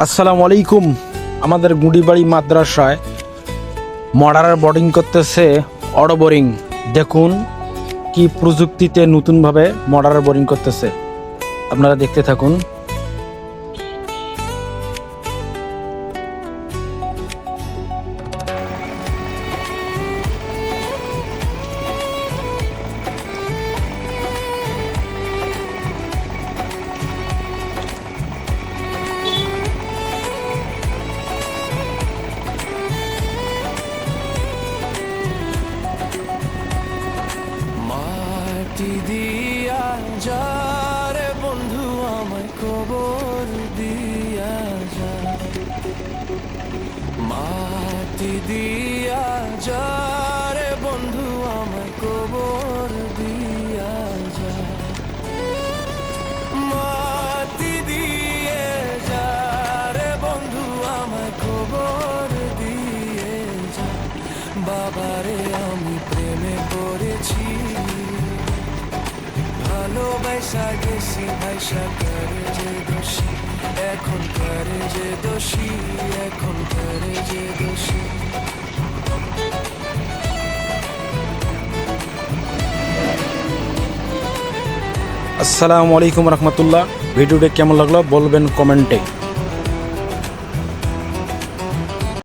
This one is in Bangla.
আসসালামু আলাইকুম। আমাদের গুঁড়িবাড়ি মাদ্রাসায় মডারার বোর্ডিং করতেছে অটো বোরিং। দেখুন কি প্রযুক্তিতে নতুনভাবে মডারার বোরিং করতেছে, আপনারা দেখতে থাকুন। মাটি দিয়া যারে বন্ধু আমায় কবর দিয়া যা, মাটি দিয়া যারে বন্ধু আমায় কবর দিয়া যা, মাটি দিয়ে যারে বন্ধু আমায় কবর দিয়ে যা। বাবারে আমি প্রেমে পড়েছি, ভালোবাসা গেছি ভাইসা করে যে দোষী, এখন করে যে দোষী, এখন করে যে দোষী। আসসালামু আলাইকুম রহমতুল্লাহ। ভিডিওটা কেমন লাগলো বলবেন কমেন্টে।